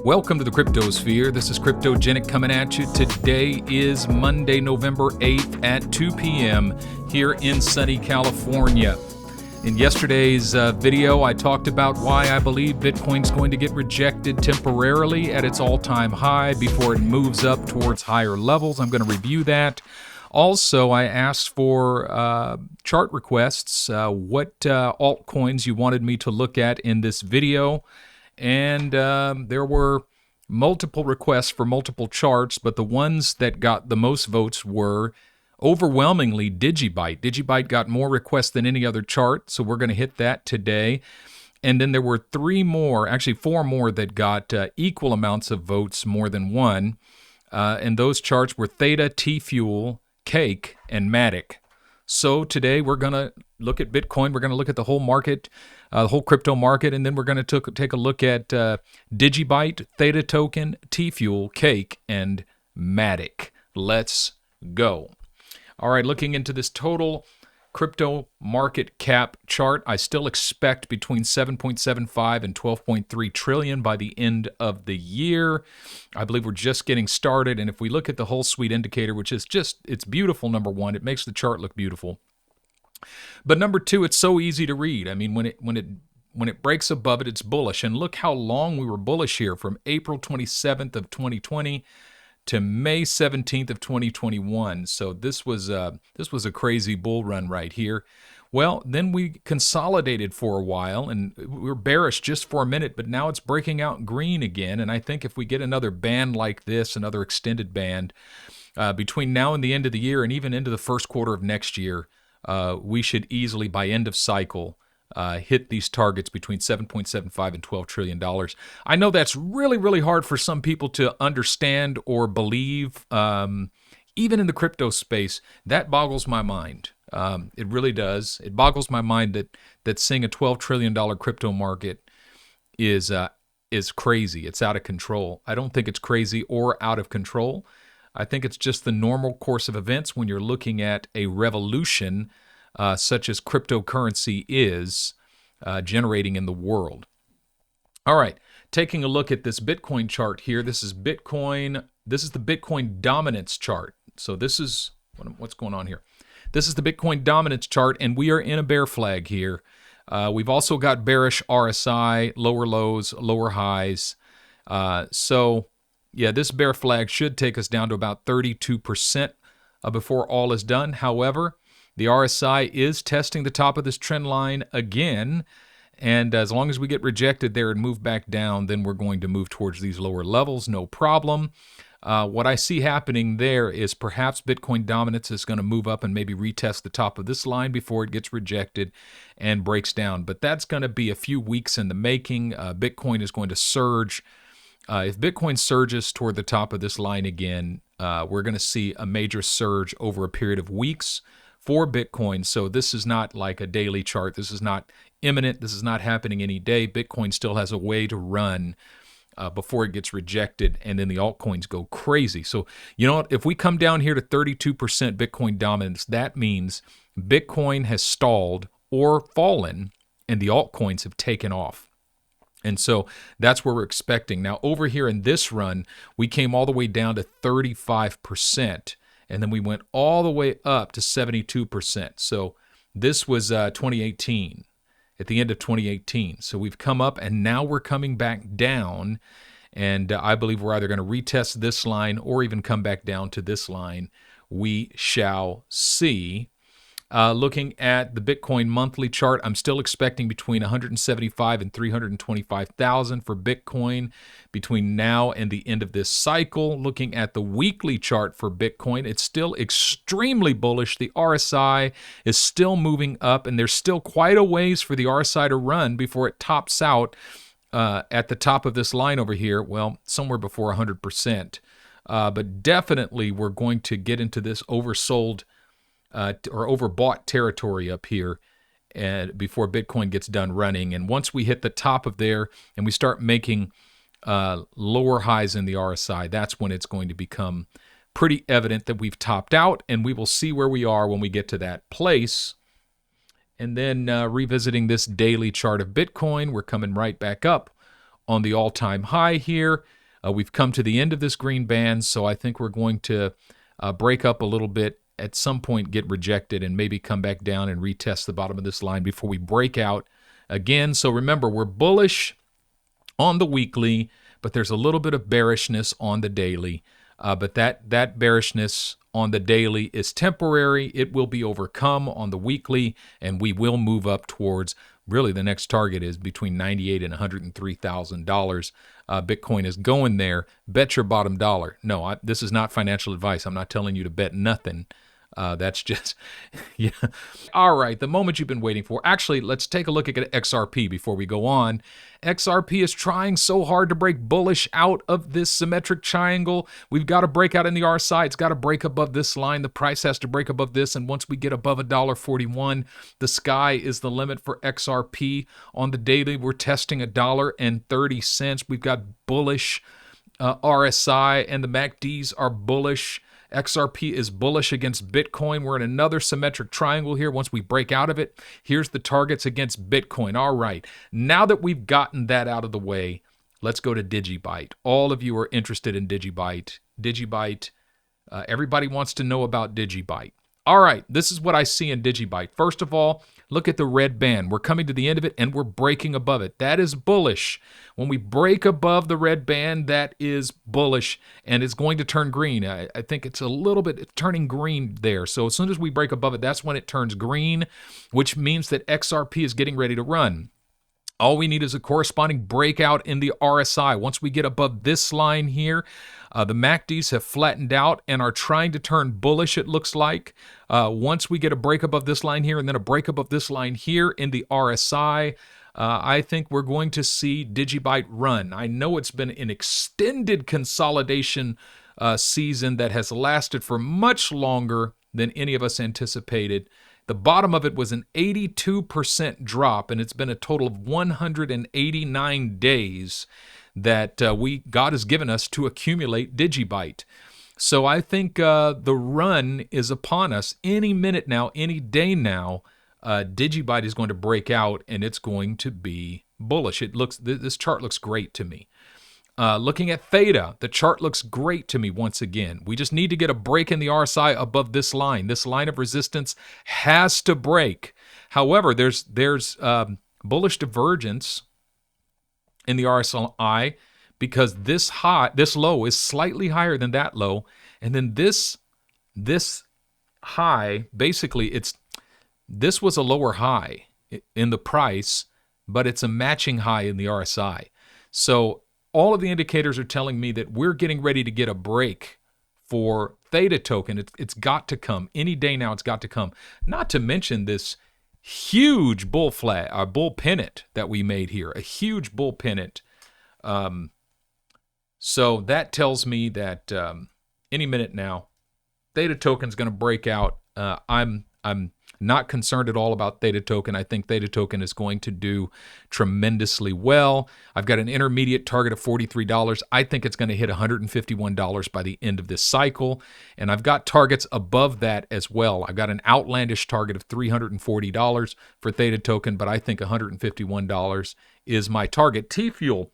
Welcome to the Cryptosphere. This is Cryptogenic coming at you. Today is Monday, November 8th at 2 p.m. here in sunny California. In yesterday's video, I talked about why I believe Bitcoin's going to get rejected temporarily at its all-time high before it moves up towards higher levels. I'm going to review that. Also, I asked for chart requests, what altcoins you wanted me to look at in this video. And there were multiple requests for multiple charts, but the ones that got the most votes were overwhelmingly DGB. DGB got more requests than any other chart, so we're going to hit that today. And then there were four more that got equal amounts of votes, more than one. And those charts were Theta, TFUEL, Cake, and MATIC. So today we're going to look at Bitcoin. We're going to look at the whole market, the whole crypto market, and then we're going to take a look at DigiByte, Theta token, TFUEL, Cake, and MATIC. Let's go. All right, looking into this total crypto market cap chart, I still expect between 7.75 and 12.3 trillion by the end of the year. I believe we're just getting started, and if we look at the whole suite indicator, which is it's beautiful, number one, it makes the chart look beautiful. But number two, it's so easy to read. I mean, when it breaks above it, it's bullish. And look how long we were bullish here, from April 27th of 2020 to May 17th of 2021. So this was a crazy bull run right here. Well, then we consolidated for a while, and we were bearish just for a minute, but now it's breaking out green again. And I think if we get another band like this, another extended band, between now and the end of the year, and even into the first quarter of next year, we should easily, by end of cycle, hit these targets between $7.75 and $12 trillion. I know that's really, really hard for some people to understand or believe. Even in the crypto space, that boggles my mind. It really does. It boggles my mind that seeing a $12 trillion crypto market is crazy. It's out of control. I don't think it's crazy or out of control. I think it's just the normal course of events when you're looking at a revolution such as cryptocurrency is generating in the world. All right, taking a look at this Bitcoin chart here. This is Bitcoin. This is the Bitcoin dominance chart. So this is what's going on here. This is the Bitcoin dominance chart, and we are in a bear flag here. We've also got bearish RSI, lower lows, lower highs. So yeah, this bear flag should take us down to about 32% before all is done. However, the RSI is testing the top of this trend line again, and as long as we get rejected there and move back down, then we're going to move towards these lower levels, no problem. What I see happening there is perhaps Bitcoin dominance is going to move up and maybe retest the top of this line before it gets rejected and breaks down, but that's going to be a few weeks in the making. Bitcoin is going to surge. If Bitcoin surges toward the top of this line again, we're going to see a major surge over a period of weeks for Bitcoin. So this is not like a daily chart. This is not imminent. This is not happening any day. Bitcoin still has a way to run before it gets rejected, and then the altcoins go crazy. So, you know what? If we come down here to 32% Bitcoin dominance, that means Bitcoin has stalled or fallen, and the altcoins have taken off. And so that's where we're expecting. Now, over here in this run, we came all the way down to 35%, and then we went all the way up to 72%. So this was 2018, at the end of 2018. So we've come up, and now we're coming back down, and I believe we're either going to retest this line or even come back down to this line. We shall see. Looking at the Bitcoin monthly chart, I'm still expecting between 175 and 325,000 for Bitcoin between now and the end of this cycle. Looking at the weekly chart for Bitcoin, it's still extremely bullish. The RSI is still moving up, and there's still quite a ways for the RSI to run before it tops out at the top of this line over here, well, somewhere before 100%. But definitely we're going to get into this oversold or overbought territory up here and before Bitcoin gets done running. And once we hit the top of there and we start making lower highs in the RSI, that's when it's going to become pretty evident that we've topped out, and we will see where we are when we get to that place. And then revisiting this daily chart of Bitcoin, we're coming right back up on the all-time high here. We've come to the end of this green band, so I think we're going to break up a little bit, at some point get rejected, and maybe come back down and retest the bottom of this line before we break out again. So remember, we're bullish on the weekly, but there's a little bit of bearishness on the daily. But that bearishness on the daily is temporary. It will be overcome on the weekly, and we will move up towards, really the next target is between $98,000 and $103,000. Bitcoin is going there. Bet your bottom dollar. No, this is not financial advice. I'm not telling you to bet nothing. That's just, yeah. All right, the moment you've been waiting for. Actually, let's take a look at XRP before we go on. XRP is trying so hard to break bullish out of this symmetric triangle. We've got to break out in the RSI. It's got to break above this line. The price has to break above this, and once we get above $1.41, the sky is the limit for XRP. On the daily, we're testing $1.30. We've got bullish RSI, and the MACDs are bullish. XRP is bullish against Bitcoin. We're in another symmetric triangle here. Once we break out of it, here's the targets against Bitcoin. All right, now that we've gotten that out of the way, let's go to DigiByte. All of you are interested in DigiByte. Everybody wants to know about DigiByte. All right, this is what I see in DigiByte. First of all, look at the red band. We're coming to the end of it, and we're breaking above it. That is bullish. When we break above the red band, that is bullish, and it's going to turn green. I think it's a little bit turning green there. So as soon as we break above it, that's when it turns green, which means that XRP is getting ready to run. All we need is a corresponding breakout in the RSI. Once we get above this line here, the MACDs have flattened out and are trying to turn bullish, it looks like. Once we get a break above this line here and then a break above this line here in the RSI, I think we're going to see DigiByte run. I know it's been an extended consolidation season that has lasted for much longer than any of us anticipated. The bottom of it was an 82% drop, and it's been a total of 189 days that God has given us to accumulate DigiByte. So I think the run is upon us. Any minute now, any day now, DigiByte is going to break out, and it's going to be bullish. This chart looks great to me. Looking at Theta, the chart looks great to me once again. We just need to get a break in the RSI above this line. This line of resistance has to break. However, there's bullish divergence in the RSI because this low is slightly higher than that low, and then this high, basically this was a lower high in the price, but it's a matching high in the RSI. So all of the indicators are telling me that we're getting ready to get a break for Theta token. It's got to come. Any day now, it's got to come. Not to mention this huge bull pennant that we made here, a huge bull pennant. So that tells me that any minute now, Theta token's going to break out. I'm not concerned at all about Theta token. I think Theta token is going to do tremendously well. I've got an intermediate target of $43. I think it's going to hit $151 by the end of this cycle. And I've got targets above that as well. I've got an outlandish target of $340 for Theta token, but I think $151 is my target. TFUEL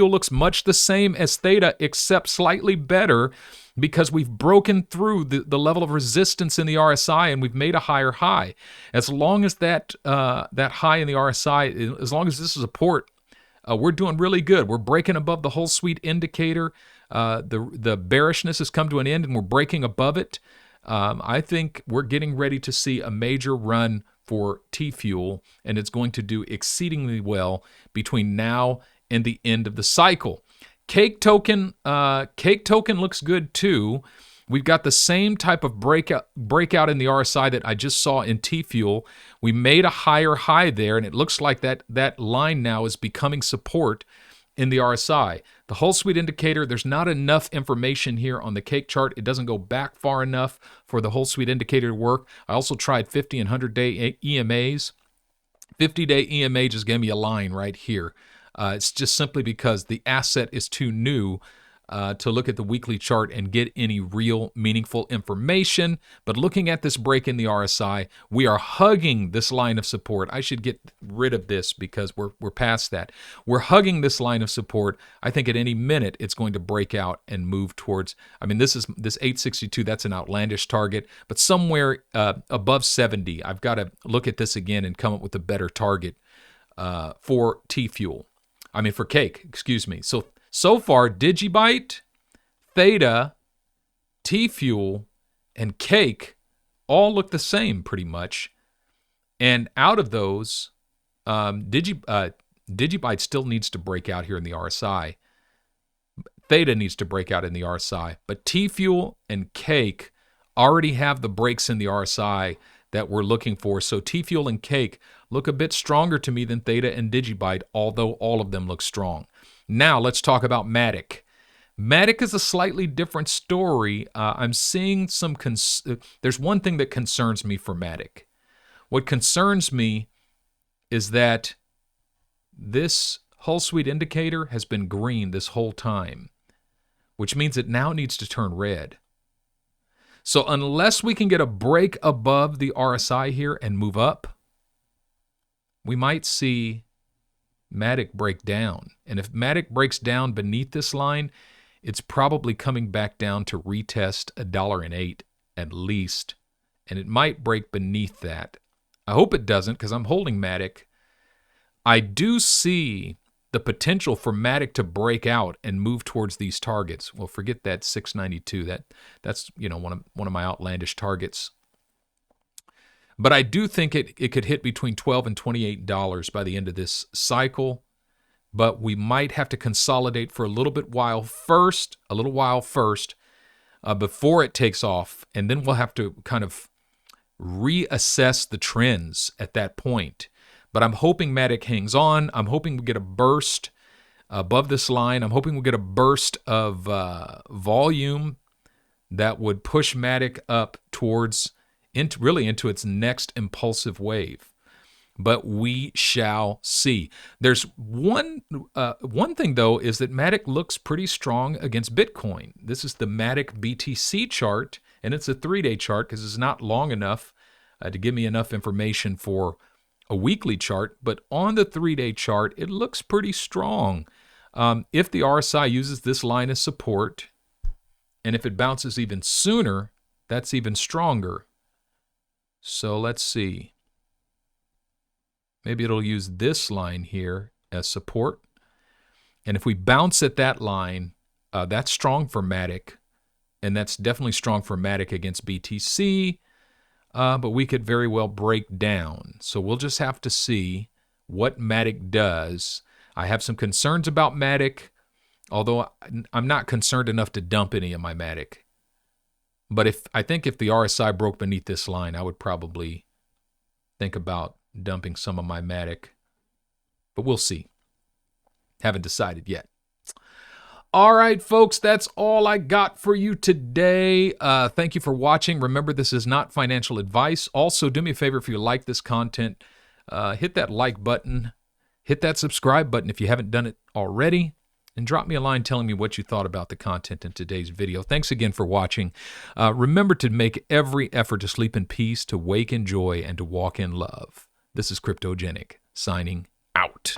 looks much the same as Theta, except slightly better, because we've broken through the level of resistance in the RSI and we've made a higher high. As long as that high in the RSI, as long as this is a support, we're doing really good. We're breaking above the whole suite indicator. The bearishness has come to an end and we're breaking above it. I think we're getting ready to see a major run for TFUEL, and it's going to do exceedingly well between now and the end of the cycle. Cake token looks good too. We've got the same type of breakout in the RSI that I just saw in TFUEL. We made a higher high there, and it looks like that line now is becoming support in the RSI. The whole suite indicator, there's not enough information here on the cake chart. It doesn't go back far enough for the whole suite indicator to work. I also tried 50 and 100-day EMAs. 50-day EMA just gave me a line right here. It's just simply because the asset is too new to look at the weekly chart and get any real meaningful information. But looking at this break in the RSI, we are hugging this line of support. I should get rid of this because we're past that. We're hugging this line of support. I think at any minute it's going to break out and move towards, I mean, this 862, that's an outlandish target, but somewhere above 70, I've got to look at this again and come up with a better target for TFUEL. I mean, for cake, excuse me. So far, DGB, Theta, TFUEL, and cake all look the same pretty much. And out of those, DGB still needs to break out here in the RSI. Theta needs to break out in the RSI. But TFUEL and cake already have the breaks in the RSI that we're looking for. So TFUEL and cake look a bit stronger to me than Theta and DGB, although all of them look strong. Now let's talk about MATIC. MATIC is a slightly different story. I'm seeing some, there's one thing that concerns me for MATIC. What concerns me is that this Hull Suite indicator has been green this whole time, which means it now needs to turn red. So unless we can get a break above the RSI here and move up, we might see MATIC break down. And if MATIC breaks down beneath this line, it's probably coming back down to retest $1.08 at least. And it might break beneath that. I hope it doesn't because I'm holding MATIC. I do see the potential for MATIC to break out and move towards these targets. Well, forget that 692. That's one of my outlandish targets. But I do think it could hit between $12 and $28 by the end of this cycle. But we might have to consolidate for a little while first, before it takes off, and then we'll have to kind of reassess the trends at that point. But I'm hoping MATIC hangs on. I'm hoping we get a burst above this line. I'm hoping we get a burst of volume that would push MATIC up towards into its next impulsive wave. But we shall see. There's one thing, though, is that MATIC looks pretty strong against Bitcoin. This is the MATICBTC chart, and it's a 3-day chart because it's not long enough to give me enough information for a weekly chart. But on the 3-day chart, it looks pretty strong. If the RSI uses this line as support, and if it bounces even sooner, that's even stronger. So let's see. Maybe it'll use this line here as support. And if we bounce at that line, that's strong for MATIC. And that's definitely strong for MATIC against BTC. But we could very well break down. So we'll just have to see what MATIC does. I have some concerns about MATIC, although I'm not concerned enough to dump any of my MATIC. But I think if the RSI broke beneath this line, I would probably think about dumping some of my MATIC. But we'll see. Haven't decided yet. All right, folks, that's all I got for you today. Thank you for watching. Remember, this is not financial advice. Also, do me a favor, if you like this content, hit that like button, hit that subscribe button if you haven't done it already, and drop me a line telling me what you thought about the content in today's video. Thanks again for watching. Remember to make every effort to sleep in peace, to wake in joy, and to walk in love. This is Cryptogenic, signing out.